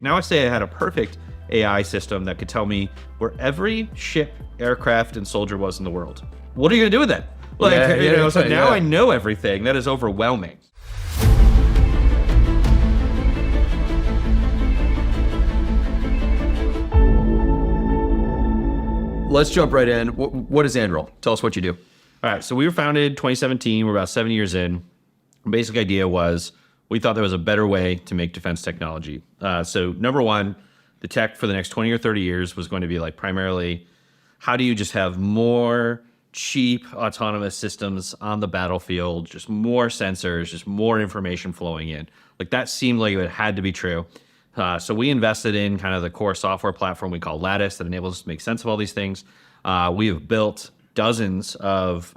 Now I say I had a perfect AI system that could tell me where every ship, aircraft, and soldier was in the world. What are you gonna do with that? So now I know everything. That is overwhelming. Let's jump right in. What is Anduril? Tell us what you do. All right, so we were founded in 2017. We're about 7 years in. The basic idea was we thought there was a better way to make defense technology. So number one, the tech for the next 20 or 30 years was going to be like primarily, how do you just have more cheap autonomous systems on the battlefield, just more sensors, just more information flowing in. Like that seemed like it had to be true. So we invested in kind of the core software platform we call Lattice that enables us to make sense of all these things. We have built dozens of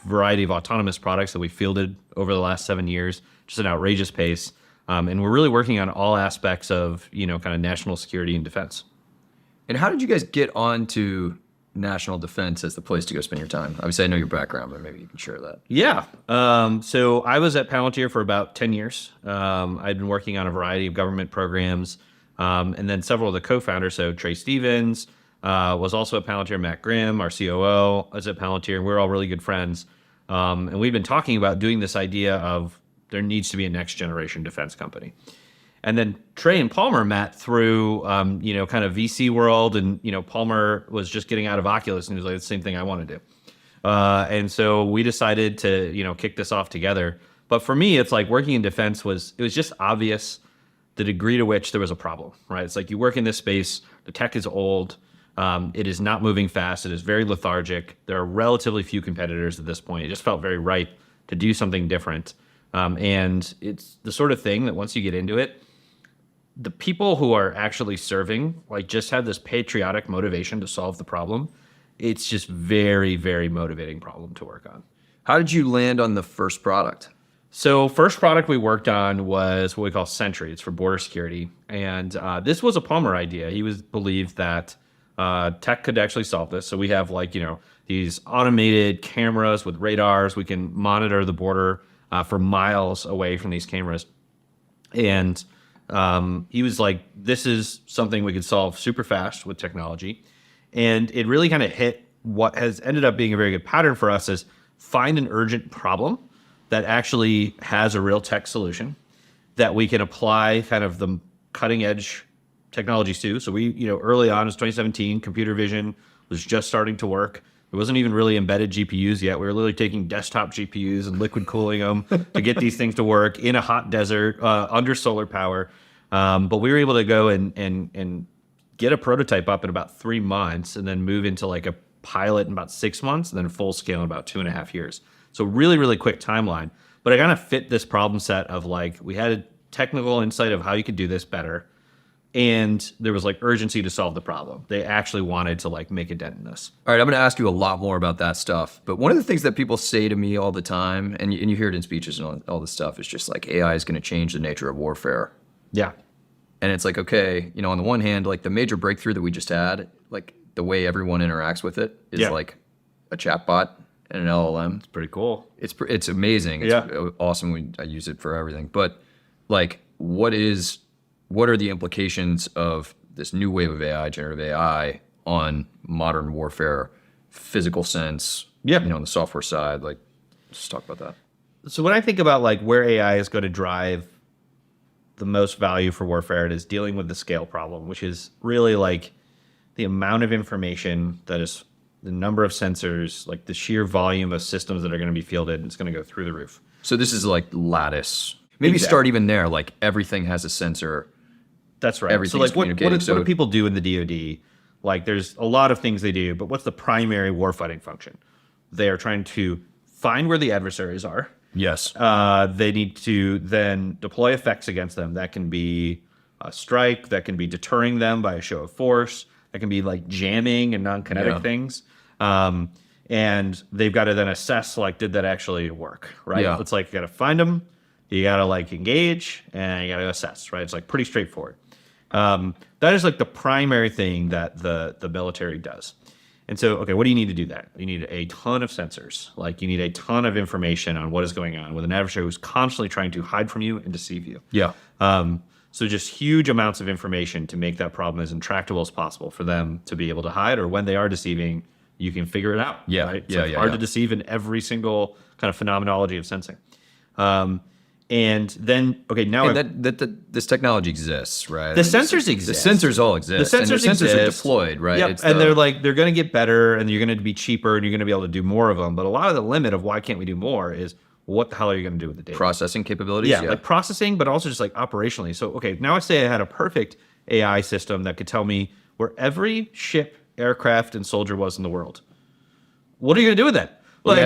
variety of autonomous products that we fielded over the last 7 years, just an outrageous pace. And we're really working on all aspects of, kind of national security and defense. And how did you guys get onto national defense as the place to go spend your time? Obviously, I know your background, but maybe you can share that. Yeah. So I was at Palantir for about 10 years. I'd been working on a variety of government programs. And then several of the co-founders, so Trey Stevens was also at Palantir, Matt Grimm, our COO, was at Palantir, and we're all really good friends. And we've been talking about doing this idea of there needs to be a next generation defense company. And then Trey and Palmer met through, kind of VC world. And, Palmer was just getting out of Oculus and he was like, the same thing I want to do. And so we decided to, kick this off together. But for me, it's like working in defense it was just obvious the degree to which there was a problem, right? It's like you work in this space, the tech is old, it is not moving fast, it is very lethargic. There are relatively few competitors at this point. It just felt very right to do something different. And it's the sort of thing that once you get into it, the people who are actually serving, just have this patriotic motivation to solve the problem. It's just very, very motivating problem to work on. How did you land on the first product? So first product we worked on was what we call Sentry. It's for border security. And this was a Palmer idea. He believed that tech could actually solve this. So we have these automated cameras with radars. We can monitor the border for miles away from these cameras. And he was like, this is something we could solve super fast with technology. And it really kind of hit what has ended up being a very good pattern for us is find an urgent problem that actually has a real tech solution that we can apply kind of the cutting edge technologies to. So we, early on, it was 2017, computer vision was just starting to work. It wasn't even really embedded GPUs yet. We were literally taking desktop GPUs and liquid cooling them to get these things to work in a hot desert under solar power. But we were able to go and get a prototype up in about 3 months and then move into a pilot in about 6 months and then full scale in about 2.5 years. So really, really quick timeline. But I kind of fit this problem set of we had a technical insight of how you could do this better. And there was urgency to solve the problem. They actually wanted to make a dent in this. All right, I'm going to ask you a lot more about that stuff. But one of the things that people say to me all the time, and you hear it in speeches and all this stuff, is just AI is going to change the nature of warfare. Yeah. And it's okay, on the one hand, the major breakthrough that we just had, the way everyone interacts with it is a chatbot and an LLM. It's pretty cool. It's amazing. It's awesome. I use it for everything. But what are the implications of this new wave of AI, generative AI, on modern warfare, physical sense, on the software side? Just talk about that. So when I think about where AI is going to drive the most value for warfare, it is dealing with the scale problem, which is really the amount of information that is the number of sensors, the sheer volume of systems that are going to be fielded. It's going to go through the roof. So this is Lattice. Maybe start even there. Everything has a sensor. That's right. So what do people do in the DoD? There's a lot of things they do, but what's the primary warfighting function? They are trying to find where the adversaries are. Yes. They need to then deploy effects against them. That can be a strike. That can be deterring them by a show of force. That can be jamming and non-kinetic things. And they've got to then assess, did that actually work, right? Yeah. It's you got to find them, you got to engage, and you got to assess, right? It's pretty straightforward. That is the primary thing that the military does. And so, okay, what do you need to do that? You need a ton of sensors. You need a ton of information on what is going on with an adversary who's constantly trying to hide from you and deceive you. Yeah. So just huge amounts of information to make that problem as intractable as possible for them to be able to hide, or when they are deceiving, you can figure it out. Yeah, right? yeah, Hard to deceive in every single kind of phenomenology of sensing. And then, okay, now this technology exists, right? The sensors exist. The sensors all exist. The sensors and the sensors are exist. deployed, right? Yep. And they're going to get better, and you're going to be cheaper, and you're going to be able to do more of them. But a lot of the limit of why can't we do more is, what the hell are you going to do with the data? Processing capabilities. Yeah, like processing, but also just like operationally. So, okay, now I say I had a perfect AI system that could tell me where every ship, aircraft, and soldier was in the world. What are you going to do with that? Like,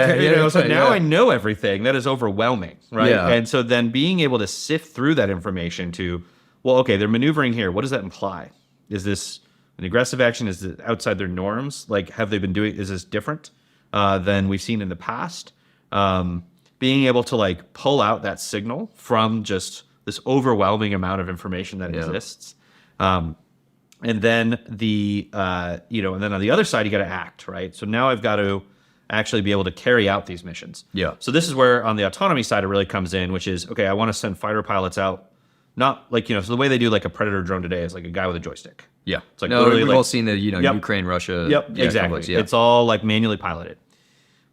now I know everything. That is overwhelming, right? Yeah. And so then being able to sift through that information to, well, okay, they're maneuvering here. What does that imply? Is this an aggressive action? Is it outside their norms? Like, have they been doing, is this different than we've seen in the past? Being able to like pull out that signal from just this overwhelming amount of information that exists. And then and then on the other side, you got to act, right? So now I've got to actually be able to carry out these missions. Yeah. So this is where on the autonomy side it really comes in, which is, okay, I want to send fighter pilots out, not like, so the way they do like a Predator drone today is like a guy with a joystick. Yeah. It's like we've all seen the, Ukraine, Russia. Exactly. Conflicts, yeah. It's all like manually piloted.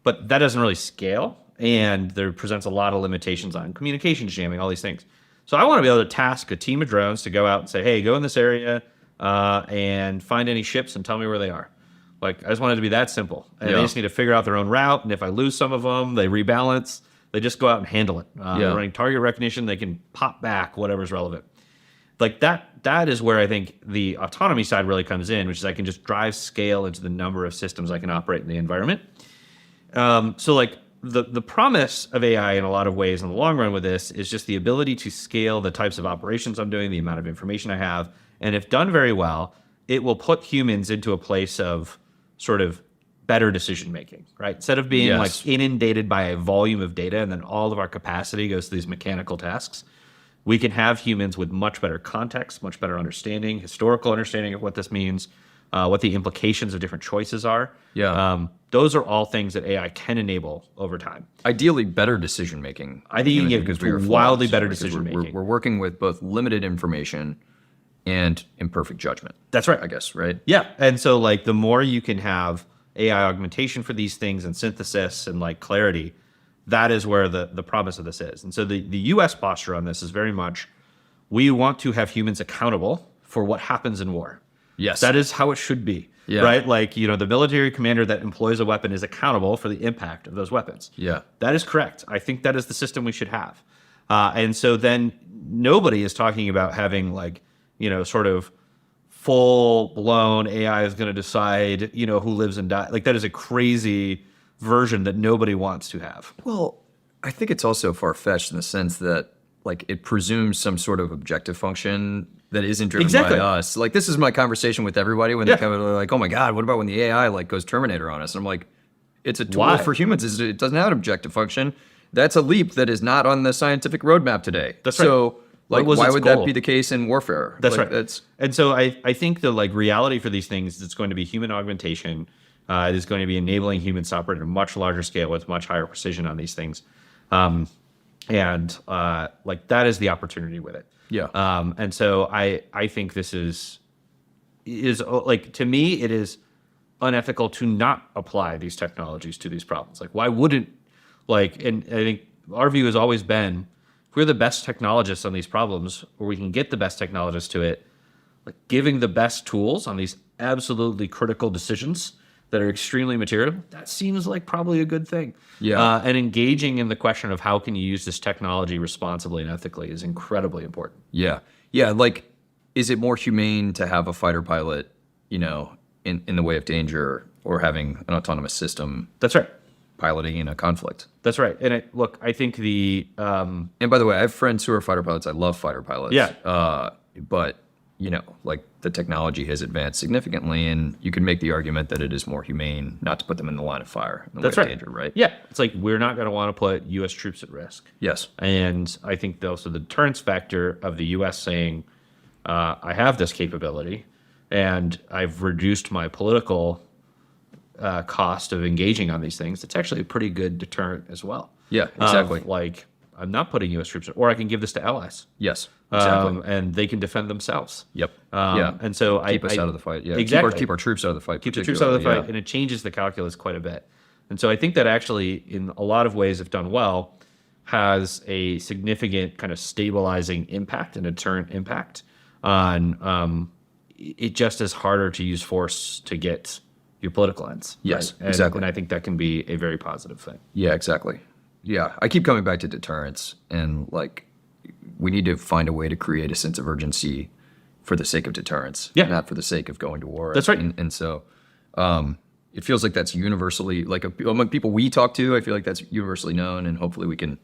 But that doesn't really scale, and there presents a lot of limitations on communication jamming, all these things. So I want to be able to task a team of drones to go out and say, hey, go in this area and find any ships and tell me where they are. Like, I just want it to be that simple. And they just need to figure out their own route. And if I lose some of them, they rebalance. They just go out and handle it. They're running target recognition. They can pop back whatever's relevant. Like that is where I think the autonomy side really comes in, which is I can just drive scale into the number of systems I can operate in the environment. So like the promise of AI in a lot of ways in the long run with this is just the ability to scale the types of operations I'm doing, the amount of information I have. And if done very well, it will put humans into a place of sort of better decision making, right? Instead of being like inundated by a volume of data and then all of our capacity goes to these mechanical tasks, we can have humans with much better context, much better understanding, historical understanding of what this means, what the implications of different choices are. Yeah. Those are all things that AI can enable over time. Ideally, better decision making. I think you can get wildly better decision making. We're working with both limited information and imperfect judgment. That's right. I guess, right? Yeah. And so like the more you can have AI augmentation for these things and synthesis and like clarity, that is where the promise of this is. And so the US posture on this is very much, we want to have humans accountable for what happens in war. Yes. That is how it should be. Yeah. Right? Like, the military commander that employs a weapon is accountable for the impact of those weapons. Yeah. That is correct. I think that is the system we should have. And so then nobody is talking about having like, sort of full-blown AI is going to decide, who lives and dies. Like, that is a crazy version that nobody wants to have. Well, I think it's also far-fetched in the sense that, like, it presumes some sort of objective function that isn't driven by us. Like, this is my conversation with everybody when they come and they're like, oh my God, what about when the AI, like, goes Terminator on us? And I'm like, it's a tool for humans. It doesn't have an objective function. That's a leap that is not on the scientific roadmap today. That's right. So, like, why would that be the case in warfare? That's like, right. And so I think the like reality for these things is it's going to be human augmentation. It is going to be enabling humans to operate at a much larger scale with much higher precision on these things. Like that is the opportunity with it. Yeah. And so I think this is like, to me, it is unethical to not apply these technologies to these problems. Like, why wouldn't, like, and I think our view has always been, if we're the best technologists on these problems, or we can get the best technologists to it, like giving the best tools on these absolutely critical decisions that are extremely material, that seems like probably a good thing. Yeah. And engaging in the question of how can you use this technology responsibly and ethically is incredibly important. Yeah. Yeah. Like, is it more humane to have a fighter pilot, in the way of danger, or having an autonomous system? That's right. Piloting in a conflict. That's right. And look, I think and by the way, I have friends who are fighter pilots. I love fighter pilots. Yeah. But, like, the technology has advanced significantly, and you can make the argument that it is more humane not to put them in the line of fire. In the That's way right. Of danger, right? Yeah. It's like, we're not going to want to put U.S. troops at risk. Yes. And I think also the deterrence factor of the U.S. saying, I have this capability, and I've reduced my political cost of engaging on these things, it's actually a pretty good deterrent as well. Yeah, exactly. Like, I'm not putting U.S. troops, or I can give this to allies. Yes. Exactly. and they can defend themselves. Yep. And so keep us out of the fight. Yeah. Exactly. Keep our troops out of the fight. Keep the troops out of the fight, and it changes the calculus quite a bit. And so I think that actually, in a lot of ways, if done well, has a significant kind of stabilizing impact and a deterrent impact on it. Just is harder to use force to get your political ends. Yes, right? exactly. And I think that can be a very positive thing. Yeah, exactly. Yeah, I keep coming back to deterrence, and like we need to find a way to create a sense of urgency for the sake of deterrence, not for the sake of going to war. That's right. And so it feels like that's universally, like among people we talk to, I feel like that's universally known, and hopefully we can,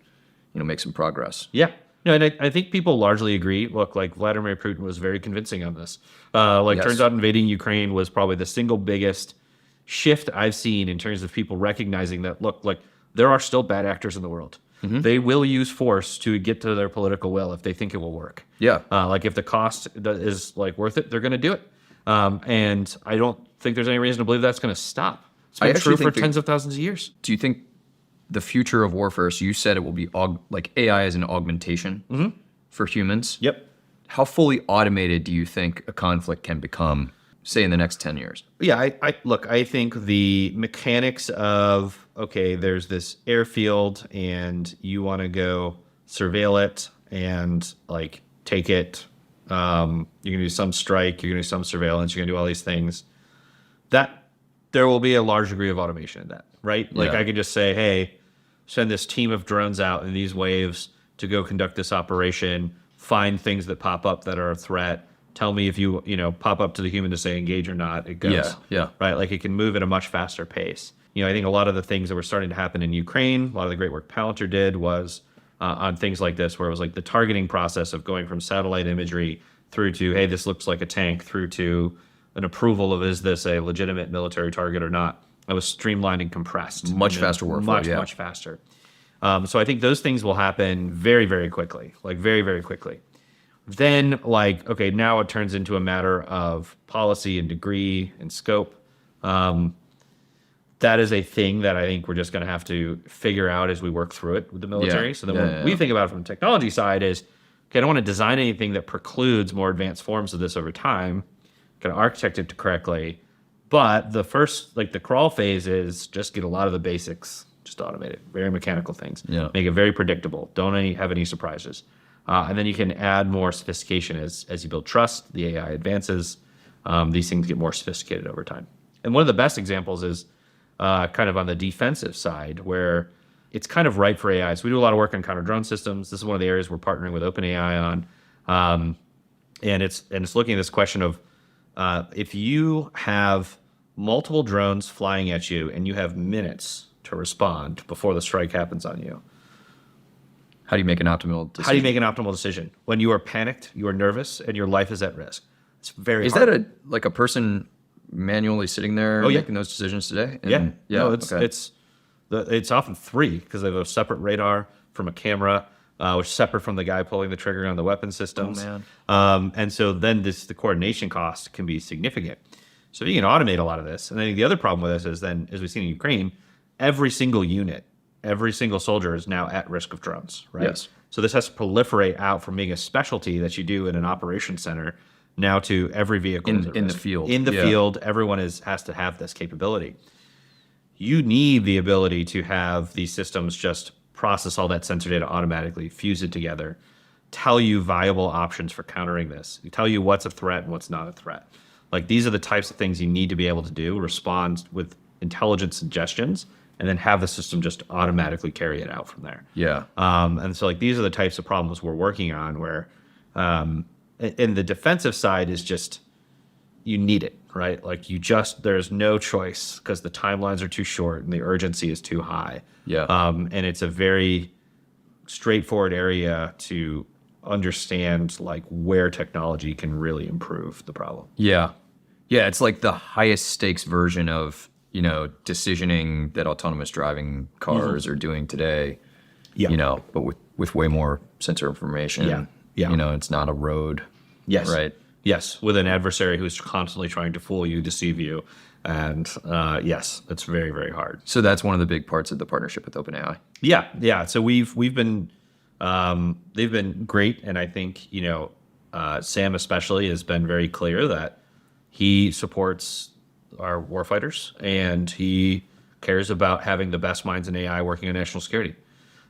make some progress. Yeah. No, and I think people largely agree. Look, like Vladimir Putin was very convincing on this. Turns out invading Ukraine was probably the single biggest shift I've seen in terms of people recognizing that, look, like there are still bad actors in the world. Mm-hmm. They will use force to get to their political will if they think it will work. Yeah. If the cost is like worth it, they're going to do it. And I don't think there's any reason to believe that's going to stop. It's been true for tens of thousands of years. Do you think the future of warfare, so you said it will be like AI as an augmentation for humans? Yep. How fully automated do you think a conflict can become, say, in the next 10 years? Yeah, I think the mechanics of, okay, there's this airfield and you want to go surveil it and like take it. You're going to do some strike, you're going to do some surveillance, you're going to do all these things. That there will be a large degree of automation in that, right? Like I could just say, hey, send this team of drones out in these waves to go conduct this operation, find things that pop up that are a threat. Tell me if you pop up to the human to say engage or not. It goes. Yeah. Right? Like it can move at a much faster pace. I think a lot of the things that were starting to happen in Ukraine, a lot of the great work Palantir did was on things like this, where it was like the targeting process of going from satellite imagery through to, hey, this looks like a tank, through to an approval of, is this a legitimate military target or not? It was streamlined and compressed. Much faster warfare. Much faster. So I think those things will happen very, very quickly, like very, very quickly. Then, like, okay, now it turns into a matter of policy and degree and scope. That is a thing that I think we're just going to have to figure out as we work through it with the military. So then when we think about it from the technology side is, okay, I don't want to design anything that precludes more advanced forms of this over time. Kind of architect it correctly. But the first, like the crawl phase is just get a lot of the basics, just automate it. Very mechanical things. Yeah. Make it very predictable. Don't have any surprises. And then you can add more sophistication as you build trust, the AI advances. These things get more sophisticated over time. And one of the best examples is kind of on the defensive side, where it's kind of ripe for AI. So we do a lot of work on counter drone systems. This is one of the areas we're partnering with OpenAI on. And it's looking at this question of if you have multiple drones flying at you and you have minutes to respond before the strike happens on you, how do you make an optimal decision? How do you make an optimal decision when you are panicked, you are nervous, and your life is at risk? It's very Is hard. that a person manually sitting there making those decisions today? And, No, it's often three, because they have a separate radar from a camera, which is separate from the guy pulling the trigger on the weapon systems. Oh, man. And so then the coordination cost can be significant. So you can automate a lot of this. And I think the other problem with this is then, as we've seen in Ukraine, every single unit, every single soldier is now at risk of drones, right? Yes. So this has to proliferate out from being a specialty that you do in an operations center now to every vehicle in the field. In the field, everyone has to have this capability. You need the ability to have these systems just process all that sensor data automatically, fuse it together, tell you viable options for countering this, tell you what's a threat and what's not a threat. Like these are the types of things you need to be able to do, respond with intelligent suggestions, and then have the system just automatically carry it out from there. Yeah. And so like these are the types of problems we're working on where in the defensive side is just, you need it, right? Like there's no choice because the timelines are too short and the urgency is too high. Yeah. And it's a very straightforward area to understand like where technology can really improve the problem. Yeah. Yeah. It's like the highest stakes version of, decisioning that autonomous driving cars are doing today, but with way more sensor information. Yeah. It's not a road. Yes. Right. Yes. With an adversary who's constantly trying to fool you, deceive you. And yes, it's very, very hard. So that's one of the big parts of the partnership with OpenAI. Yeah. So we've been They've been great. And I think, Sam especially has been very clear that he supports our warfighters and he cares about having the best minds in AI working on national security.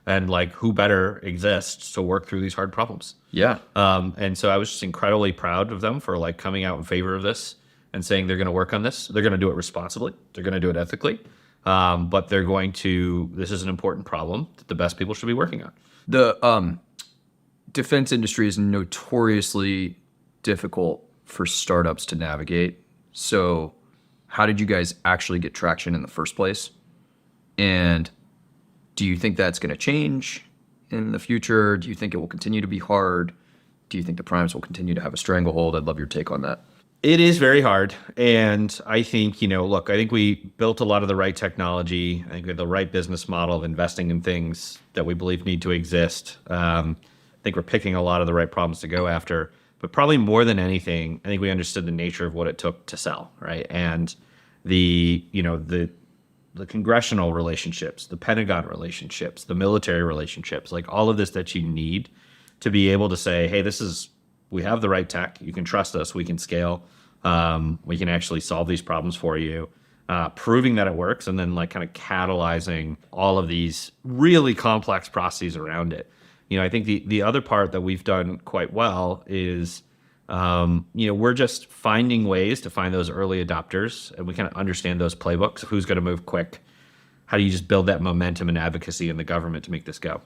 And like, who better exists to work through these hard problems? Yeah. And so I was just incredibly proud of them for like coming out in favor of this and saying they're going to work on this. They're going to do it responsibly. They're going to do it ethically. But this is an important problem that the best people should be working on. The defense industry is notoriously difficult for startups to navigate. So how did you guys actually get traction in the first place? And do you think that's going to change in the future? Do you think it will continue to be hard? Do you think the primes will continue to have a stranglehold? I'd love your take on that. It is very hard. And I think, I think we built a lot of the right technology. I think we have the right business model of investing in things that we believe need to exist. I think we're picking a lot of the right problems to go after. But probably more than anything, I think we understood the nature of what it took to sell, right? And the congressional relationships, the Pentagon relationships, the military relationships, like all of this that you need to be able to say, hey, we have the right tech. You can trust us. We can scale. We can actually solve these problems for you. Proving that it works, and then like kind of catalyzing all of these really complex processes around it. I think the other part that we've done quite well is, we're just finding ways to find those early adopters, and we kind of understand those playbooks. Who's going to move quick? How do you just build that momentum and advocacy in the government to make this go?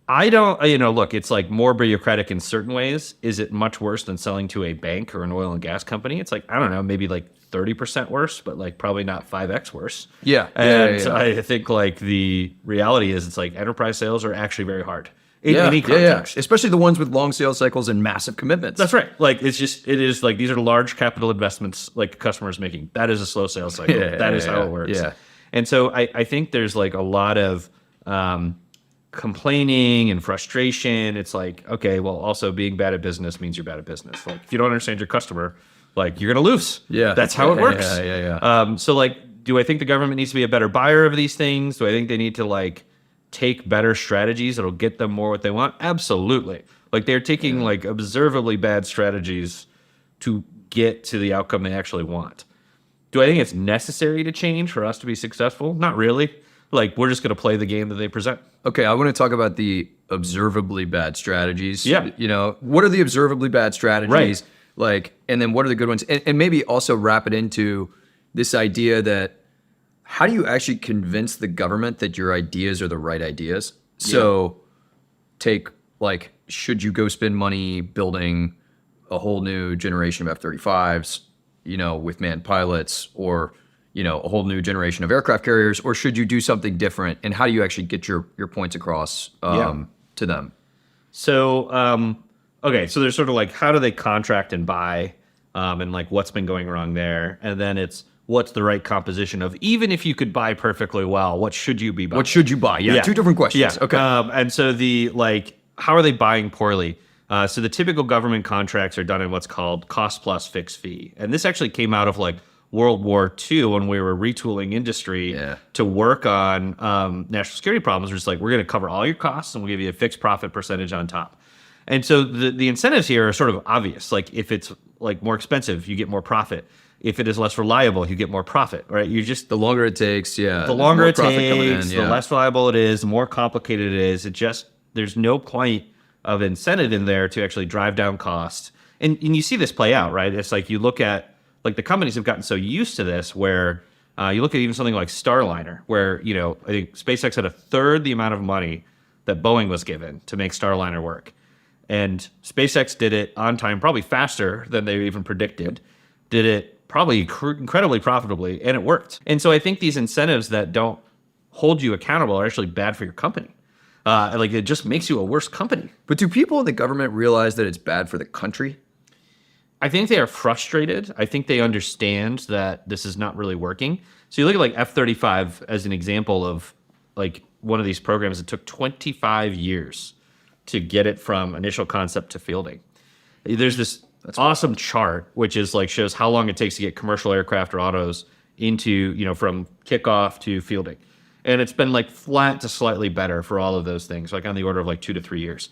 I don't, look, it's like more bureaucratic in certain ways. Is it much worse than selling to a bank or an oil and gas company? It's like, I don't know, maybe like 30% worse, but like probably not 5x worse. Yeah. And I think like the reality is it's like enterprise sales are actually very hard in any context. Yeah. Especially the ones with long sales cycles and massive commitments. That's right. Like it is like these are large capital investments like customers making. That is a slow sales cycle. That is how it works. Yeah. And so I think there's like a lot of complaining and frustration. It's like, okay, well, also being bad at business means you're bad at business. Like if you don't understand your customer, like you're gonna lose. Yeah, that's how it works. Yeah. So like, do I think the government needs to be a better buyer of these things? Do I think they need to like take better strategies that'll get them more what they want? Absolutely. Like they're taking like observably bad strategies to get to the outcome they actually want. Do I think it's necessary to change for us to be successful? Not really. Like we're just going to play the game that they present. Okay, I want to talk about the observably bad strategies. Yeah. What are the observably bad strategies? Right. Like, and then what are the good ones? And maybe also wrap it into this idea that how do you actually convince the government that your ideas are the right ideas? So take like, should you go spend money building a whole new generation of F-35s, with manned pilots, or a whole new generation of aircraft carriers, or should you do something different? And how do you actually get your points across to them? So, okay, so there's sort of like, how do they contract and buy, and like what's been going wrong there? And then it's what's the right composition of, even if you could buy perfectly well, what should you be buying? What should you buy? Yeah, two different questions. Yeah. Okay. And so how are they buying poorly? So the typical government contracts are done in what's called cost plus fixed fee. And this actually came out of like World War II when we were retooling industry to work on national security problems. We're just like, we're going to cover all your costs and we'll give you a fixed profit percentage on top. And so the incentives here are sort of obvious. Like if it's like more expensive, you get more profit. If it is less reliable, you get more profit, right? You just the longer it takes, the longer it takes, the less reliable it is, the more complicated it is. There's no point of incentive in there to actually drive down costs. And you see this play out, right? It's like you look at like the companies have gotten so used to this where you look at even something like Starliner, where, I think SpaceX had a third the amount of money that Boeing was given to make Starliner work. And SpaceX did it on time, probably faster than they even predicted, did it probably incredibly profitably, and it worked. And so I think these incentives that don't hold you accountable are actually bad for your company. Like it just makes you a worse company. But do people in the government realize that it's bad for the country? I think they are frustrated. I think they understand that this is not really working. So you look at like F-35 as an example of like one of these programs that took 25 years to get it from initial concept to fielding. There's this awesome chart, which is like shows how long it takes to get commercial aircraft or autos into, from kickoff to fielding. And it's been like flat to slightly better for all of those things, like on the order of like 2 to 3 years.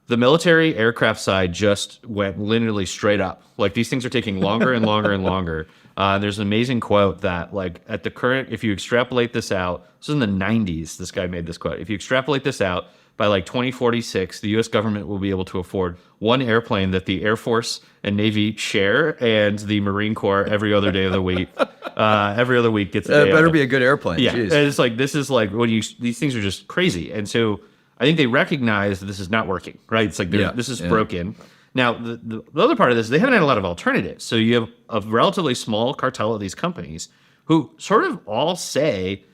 The military aircraft side just went linearly straight up. Like these things are taking longer and longer and longer. There's an amazing quote that like at the current, if you extrapolate this out, this is in the 90s, this guy made this quote. If you extrapolate this out, by like 2046, the U.S. government will be able to afford one airplane that the Air Force and Navy share, and the Marine Corps every other day of the week. Every other week gets. It better be a good airplane. Yeah, Jeez. and it's like this is like when you these things are just crazy, and so I think they recognize that this is not working. Right? It's like this is broken. Now the other part of this, they haven't had a lot of alternatives. So you have a relatively small cartel of these companies who sort of all say.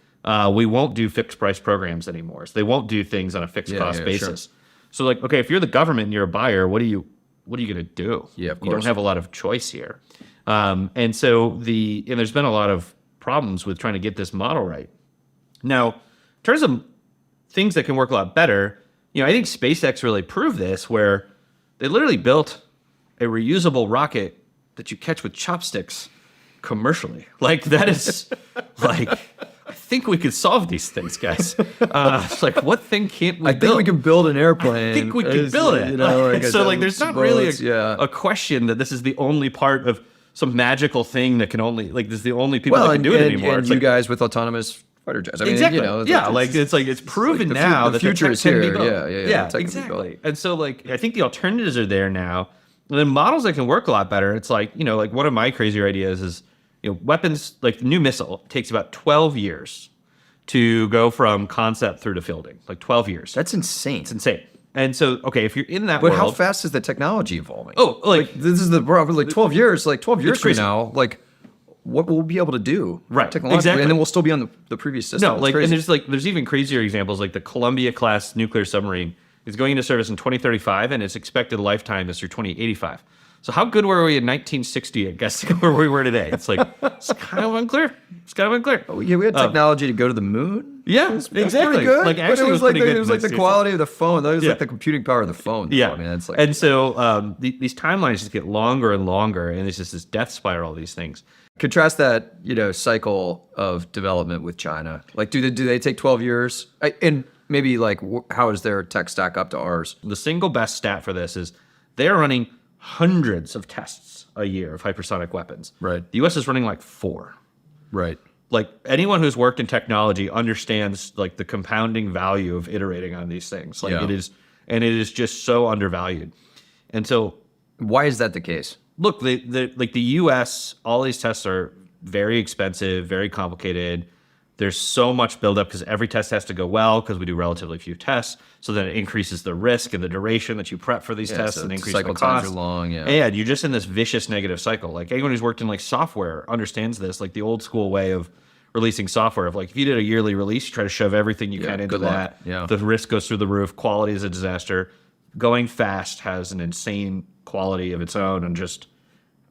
We won't do fixed price programs anymore. So they won't do things on a fixed cost basis. Sure. So like, okay, if you're the government and you're a buyer, what are you going to do? Yeah, of course. You don't have a lot of choice here. And so there's been a lot of problems with trying to get this model right. Now, in terms of things that can work a lot better, I think SpaceX really proved this, where they literally built a reusable rocket that you catch with chopsticks commercially. Like that is like, I think we could solve these things, guys. It's like, what thing can't we build? I think we can build an airplane. I think we can build it. There's not really a question that this is the only part of some magical thing that can only, like, this is the only people that can do it anymore. And you guys with autonomous fighter jets. I mean, exactly. It's proven now that the future is here. Yeah, exactly. And so, like, I think the alternatives are there now. And then models that can work a lot better. It's like, like one of my crazier ideas is, weapons, like the new missile takes about 12 years to go from concept through to fielding. Like 12 years. That's insane. It's insane. And so, okay, if you're in that world... But how fast is the technology evolving? Oh, like this is the problem. Like 12 years, from now, like what we'll be able to do. Right, technologically. exactly. And then we'll still be on the previous system. No, and there's even crazier examples, like the Columbia-class nuclear submarine is going into service in 2035, and its expected lifetime is through 2085. So how good were we in 1960, I guess, where we were today? It's like, it's kind of unclear. Oh, yeah, we had technology to go to the moon. Yeah, exactly. Pretty good. Like, actually, it was like the the quality of the phone. That was like the computing power of the phone. Yeah. I mean, it's like, and so these timelines just get longer and longer, and it's just this death spiral, these things. Contrast that, cycle of development with China. Like, do they take 12 years? And maybe, like, how does their tech stack up to ours? The single best stat for this is they are running hundreds of tests a year of hypersonic weapons. Right. The U.S. is running like 4. Right. Like anyone who's worked in technology understands like the compounding value of iterating on these things. Like it is just so undervalued. And so, why is that the case? Look, the U.S., all these tests are very expensive, very complicated. There's so much buildup because every test has to go well because we do relatively few tests. So then it increases the risk and the duration that you prep for these tests, and increases the cost. Cycle times are long, And you're just in this vicious negative cycle. Like anyone who's worked in like software understands this, like the old school way of releasing software of like, if you did a yearly release, you try to shove everything you can into that. Yeah. The risk goes through the roof. Quality is a disaster. Going fast has an insane quality of its own, and just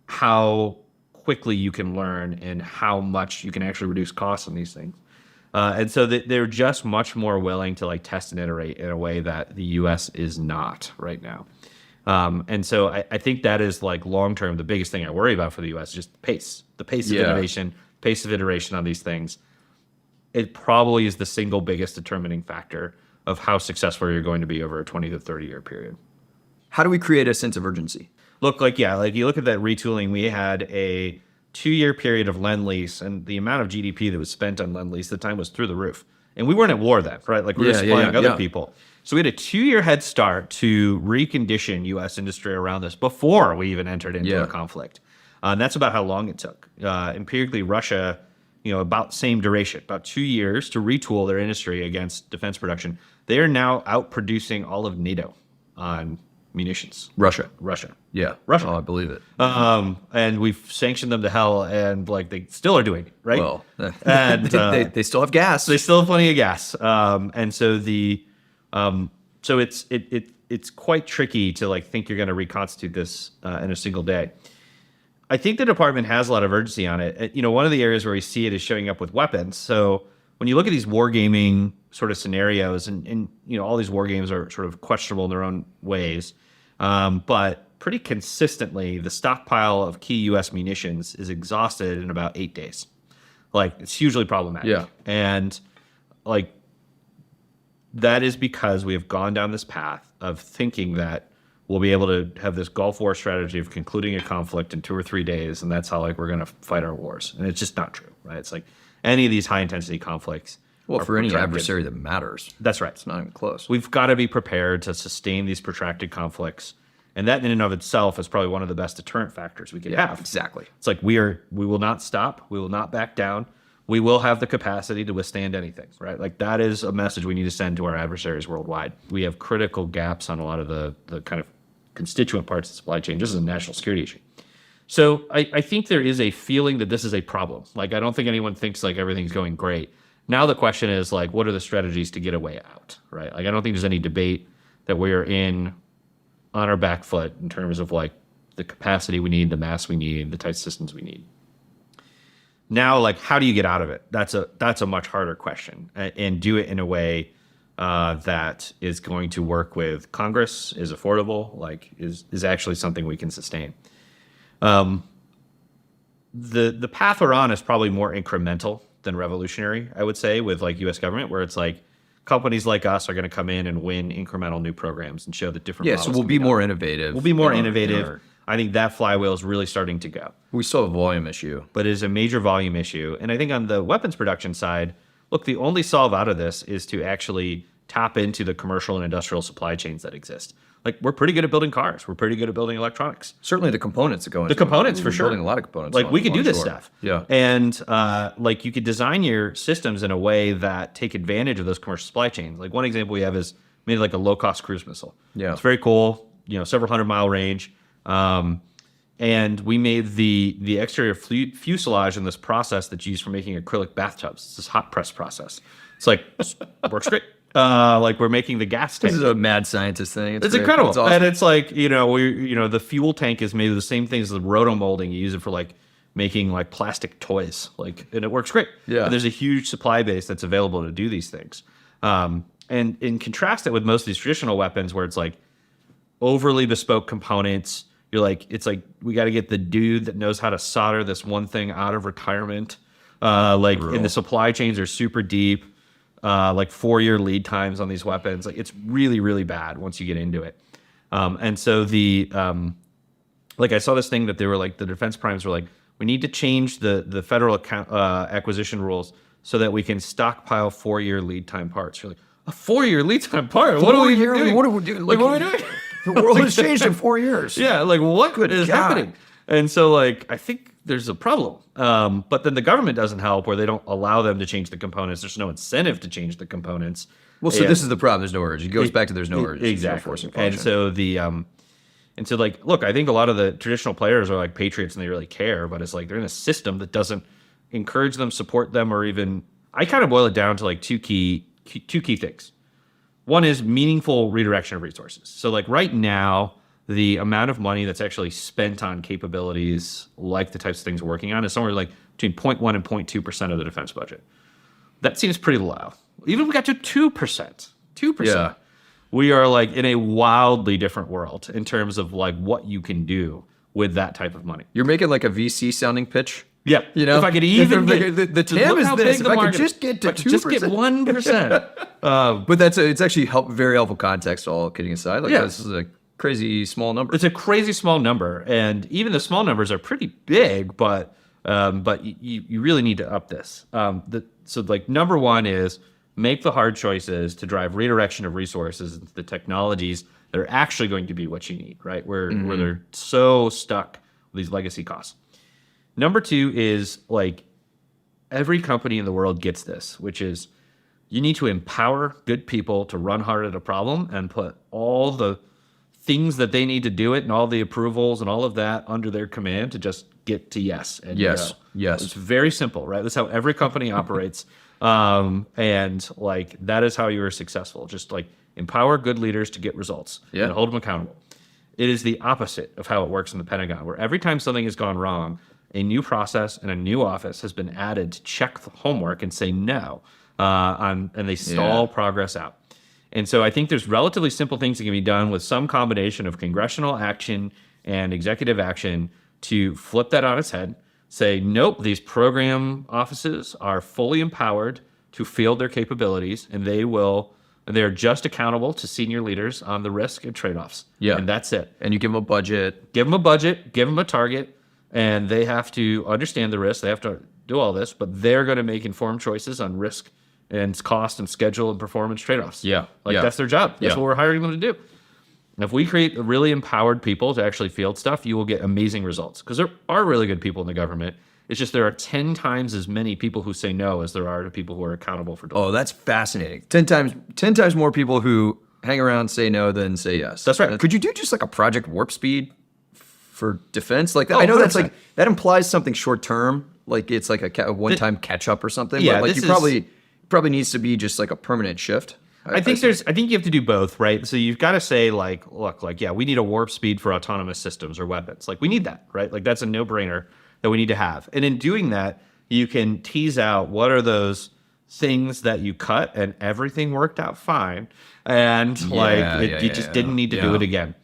how quickly you can learn and how much you can actually reduce costs on these things. And so they're just much more willing to like test and iterate in a way that the U.S. is not right now. And so I think that is like long-term, the biggest thing I worry about for the U.S. is just the pace of innovation, pace of iteration on these things. It probably is the single biggest determining factor of how successful you're going to be over a 20 to 30 year period. How do we create a sense of urgency? Look, like you look at that retooling, we had a 2-year period of Lend-Lease, and the amount of GDP that was spent on Lend-Lease at the time was through the roof. And we weren't at war then, right? Like we were supplying other people. So we had a 2-year head start to recondition U.S. industry around this before we even entered into a conflict. And that's about how long it took. Empirically, Russia, about same duration, about 2 years to retool their industry against defense production. They are now outproducing all of NATO on munitions. Russia. Yeah. Russia. Oh, I believe it. And we've sanctioned them to hell, and like they still are doing it, right? Well, and they still have gas. They still have plenty of gas. And so so it's quite tricky to like think you're going to reconstitute this in a single day. I think the department has a lot of urgency on it. One of the areas where we see it is showing up with weapons. So when you look at these wargaming sort of scenarios, and all these war games are sort of questionable in their own ways, but pretty consistently, the stockpile of key U.S. munitions is exhausted in about 8 days. Like, it's hugely problematic. Yeah. And like that is because we have gone down this path of thinking that we'll be able to have this Gulf War strategy of concluding a conflict in 2 or 3 days, and that's how like we're going to fight our wars. And it's just not true, right? It's like any of these high intensity conflicts. Well, for any adversary that matters. That's right. It's not even close. We've got to be prepared to sustain these protracted conflicts. And that in and of itself is probably one of the best deterrent factors we could have. Exactly. It's like we will not stop. We will not back down. We will have the capacity to withstand anything, right? Like that is a message we need to send to our adversaries worldwide. We have critical gaps on a lot of the kind of constituent parts of the supply chain. This is a national security issue. So I think there is a feeling that this is a problem. Like I don't think anyone thinks like everything's going great. Now the question is like, what are the strategies to get a way out, right? Like I don't think there's any debate that we are on our back foot in terms of like the capacity we need, the mass we need, the types of systems we need. Now, like, how do you get out of it? That's a much harder question, and do it in a way that is going to work with Congress, is affordable, like is actually something we can sustain. The path we're on is probably more incremental than revolutionary, I would say, with like U.S. government, where it's like companies like us are going to come in and win incremental new programs and show that different. Yeah, so we'll be more innovative. We'll be more innovative. I think that flywheel is really starting to go. We still have a volume issue. But it is a major volume issue. And I think on the weapons production side, look, the only solve out of this is to actually tap into the commercial and industrial supply chains that exist. Like, we're pretty good at building cars. We're pretty good at building electronics. Certainly the components that go into the components, for sure. Building a lot of components. Like, we could do this stuff. Yeah. And, like, you could design your systems in a way that take advantage of those commercial supply chains. Like, one example we have is made like a low-cost cruise missile. Yeah. It's very cool, several 100-mile range. And we made the exterior fuselage in this process that's used for making acrylic bathtubs. It's this hot press process. It's like, works great. Like we're making the gas tank. This is a mad scientist thing. It's incredible. It's awesome. And it's like, the fuel tank is made of the same things as the rotomolding. You use it for like making like plastic toys, like, and it works great. Yeah. And there's a huge supply base that's available to do these things. And in contrast it with most of these traditional weapons where it's like overly bespoke components. You're like, it's like, we got to get the dude that knows how to solder this one thing out of retirement. And the supply chains are super deep. Like 4-year lead times on these weapons. Like it's really, really bad once you get into it. And so I saw this thing that they were like, the defense primes were like, we need to change the federal acquisition rules so that we can stockpile 4-year lead time parts. You're like, a 4-year lead time part? What are we doing? What are we doing? Like, what are we doing? The world has changed in 4 years. Yeah, like what is happening? And so like, I think there's a problem. But then the government doesn't help where they don't allow them to change the components. There's no incentive to change the components. Well, so this is the problem. There's no urgency. It goes back to there's no urgency. Exactly. And so like, look, I think a lot of the traditional players are like patriots and they really care, but it's like they're in a system that doesn't encourage them, support them, or even, I kind of boil it down to like two key things. One is meaningful redirection of resources. So like right now, the amount of money that's actually spent on capabilities like the types of things we're working on is somewhere like between 0.1 and 0.2% of the defense budget. That seems pretty low. Even if we got to 2%, we are like in a wildly different world in terms of like what you can do with that type of money. You're making like a VC sounding pitch. Yeah, if I could even get the TAM is this. If I could just get to 2%, just get 1%. But it's actually very helpful context. All kidding aside, this is a crazy small number. It's a crazy small number, and even the small numbers are pretty big. But you really need to up this. So like number one is make the hard choices to drive redirection of resources into the technologies that are actually going to be what you need, right? Where they're so stuck with these legacy costs. Number two is like every company in the world gets this, which is you need to empower good people to run hard at a problem and put all the things that they need to do it and all the approvals and all of that under their command to just get to yes. And yes. It's very simple, right? That's how every company operates. And like that is how you are successful. Just like empower good leaders to get results and hold them accountable. It is the opposite of how it works in the Pentagon, where every time something has gone wrong, a new process and a new office has been added to check the homework and say no, and they stall progress out. And so I think there's relatively simple things that can be done with some combination of congressional action and executive action to flip that on its head, say, nope, these program offices are fully empowered to field their capabilities, and they're just accountable to senior leaders on the risk and trade-offs. Yeah. And that's it. And you give them a budget. Give them a budget, give them a target, and they have to understand the risk. They have to do all this, but they're going to make informed choices on risk and cost and schedule and performance trade-offs. Yeah. That's their job. That's Yeah. what we're hiring them to do. If we create really empowered people to actually field stuff, you will get amazing results. Because there are really good people in the government. It's just there are 10 times as many people who say no as there are to people who are accountable for doing. Oh, that's fascinating. 10 times more people who hang around say no than say yes. That's right. Could you do just like a Project Warp Speed for defense? Like Oh, I know that's 100%. like that implies something short term, like it's like a one-time catch up or something. Yeah, but like this you is- probably needs to be just like a permanent shift. I think you have to do both, right? So you've got to say like, look, like, yeah, we need a warp speed for autonomous systems or weapons. Like we need that, right? Like that's a no-brainer that we need to have. And in doing that, you can tease out what are those things that you cut and everything worked out fine. And you just didn't need to do it again.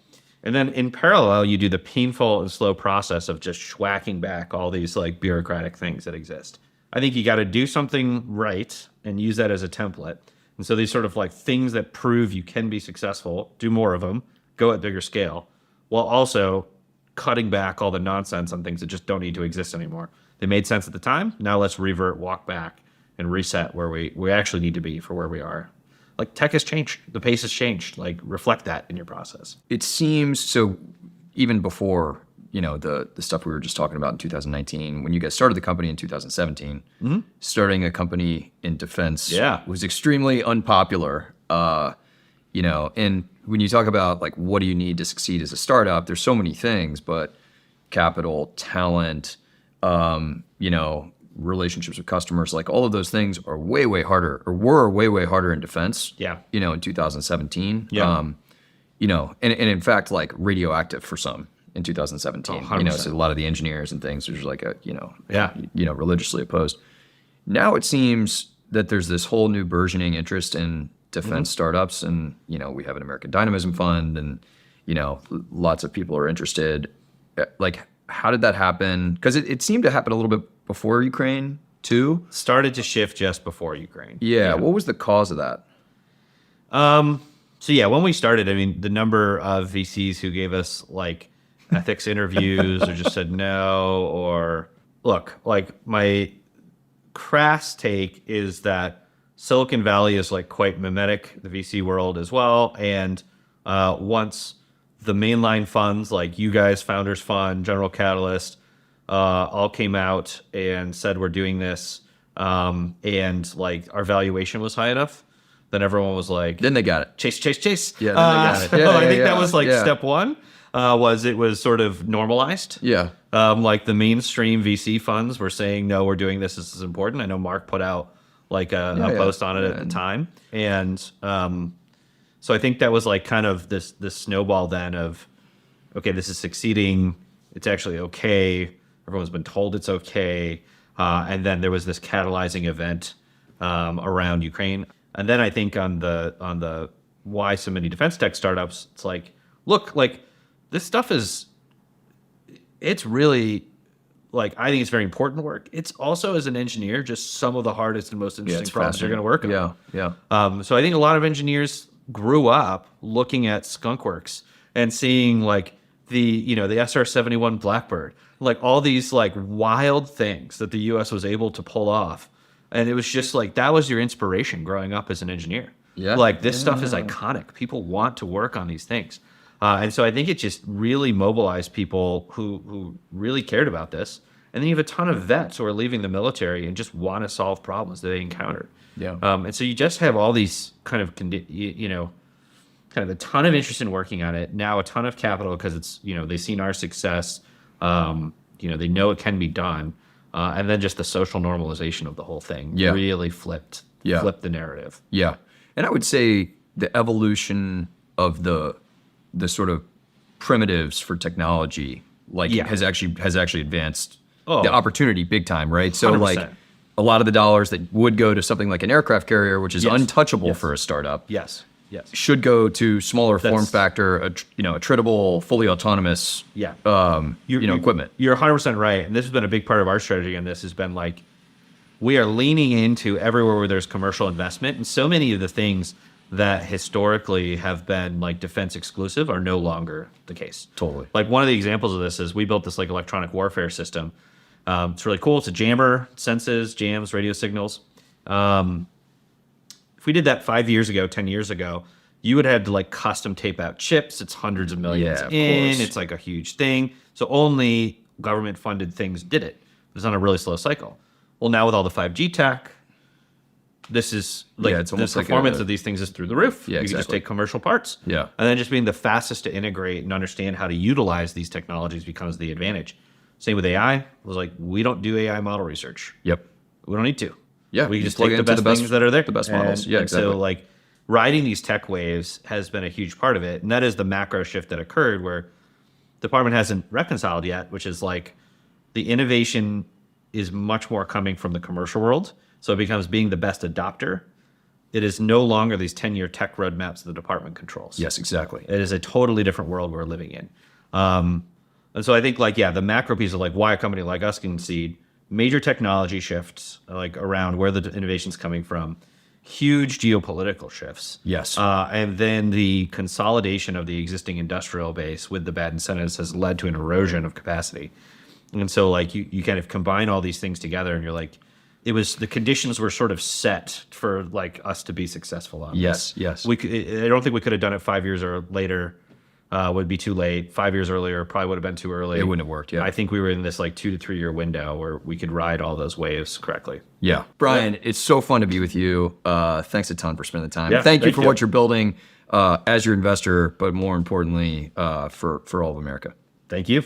And then in parallel, you do the painful and slow process of just schwacking back all these like bureaucratic things that exist. I think you got to do something right and use that as a template. And so these sort of like things that prove you can be successful, do more of them, go at bigger scale, while also cutting back all the nonsense on things that just don't need to exist anymore. They made sense at the time. Now let's revert, walk back, and reset where we actually need to be for where we are. Like tech has changed. The pace has changed. Like reflect that in your process. It seems so. Even before the stuff we were just talking about in 2019, when you guys started the company in 2017, starting a company in defense was extremely unpopular. And when you talk about like what do you need to succeed as a startup, there's so many things, but capital, talent, relationships with customers, like all of those things are way, way harder, or were way, way harder in defense. Yeah. In 2017. Yeah. And in fact, like radioactive for some in 2017. 100%. So a lot of the engineers and things, there's like Yeah. religiously opposed. Now it seems that there's this whole new burgeoning interest in defense startups, and we have an American Dynamism Fund, and lots of people are interested. Like, how did that happen? Because it seemed to happen a little bit before Ukraine too. Started to shift just before Ukraine. Yeah. What was the cause of that? So yeah, when we started, I mean, the number of VCs who gave us like ethics interviews or just said no, or look, like my crass take is that Silicon Valley is like quite mimetic the VC world as well. And once the mainline funds like you guys, Founders Fund, General Catalyst, all came out and said we're doing this, and like our valuation was high enough, then everyone was like, Then they got it. chase. Yeah, then they got it. So Yeah, I think yeah, that was like yeah. step one. It was sort of normalized. Yeah. Like the mainstream VC funds were saying, no, we're doing this. This is important. I know Mark put out like a post on it at the time. And so I think that was like kind of this snowball then of, okay, this is succeeding. It's actually okay. Everyone's been told it's okay. And then there was this catalyzing event around Ukraine. And then I think on the why so many defense tech startups, it's like, look, like this stuff it's really like, I think it's very important work. It's also, as an engineer, just some of the hardest and most interesting problems you're going to work on. Yeah. So I think a lot of engineers grew up looking at skunkworks and seeing like the SR-71 Blackbird, like all these like wild things that the U.S. was able to pull off. And it was just like, that was your inspiration growing up as an engineer. Yeah. Like this stuff is iconic. People want to work on these things. And so I think it just really mobilized people who really cared about this. And then you have a ton of vets who are leaving the military and just want to solve problems that they encountered. Yeah. And so you just have all these kind of, kind of a ton of interest in working on it. Now a ton of capital because it's, they've seen our success. They know it can be done. And then just the social normalization of the whole thing really flipped the narrative. Yeah. And I would say the evolution of the sort of primitives for technology, has actually advanced the opportunity big time, right? So 100%. like a lot of the dollars that would go to something like an aircraft carrier, which is untouchable for a startup, Yes. should go to smaller form factor, attritable, fully autonomous, equipment. You're 100% right. And this has been a big part of our strategy on this has been like, we are leaning into everywhere where there's commercial investment. And so many of the things that historically have been like defense exclusive are no longer the case. Totally. Like one of the examples of this is we built this like electronic warfare system. It's really cool. It's a jammer, senses, jams, radio signals. If we did that 5 years ago, 10 years ago, you would have had to like custom tape out chips. It's hundreds of millions in. It's like a huge thing. So only government funded things did it. It was on a really slow cycle. Well, now with all the 5G tech, this is like it's the almost performance like of these things is through the roof. Yeah, you can just exactly. take commercial parts. Yeah. And then just being the fastest to integrate and understand how to utilize these technologies becomes the advantage. Same with AI. It was like, we don't do AI model research. Yep. We don't need to. Yeah, we you just plug take it the into best things that are there. the best models. Yeah, and exactly. so like riding these tech waves has been a huge part of it. And that is the macro shift that occurred where the department hasn't reconciled yet, which is like the innovation is much more coming from the commercial world. So it becomes being the best adopter. It is no longer these 10-year tech roadmaps the department controls. Yes, exactly. It is a totally different world we're living in. And so I think like, the macro piece of like why a company like us can seed major technology shifts like around where the innovation's coming from, huge geopolitical shifts. Yes. And then the consolidation of the existing industrial base with the bad incentives has led to an erosion of capacity. And so like you kind of combine all these things together and you're like, the conditions were sort of set for like us to be successful on. Yes. I don't think we could have done it 5 years or later. Would be too late. 5 years earlier probably would have been too early. It wouldn't have worked. Yeah. I think we were in this like 2 to 3 year window where we could ride all those waves correctly. Yeah. Brian, it's so fun to be with you. Thanks a ton for spending the time. Yeah, thank you thank for you. what you're building as your investor, but more importantly, for all of America. Thank you.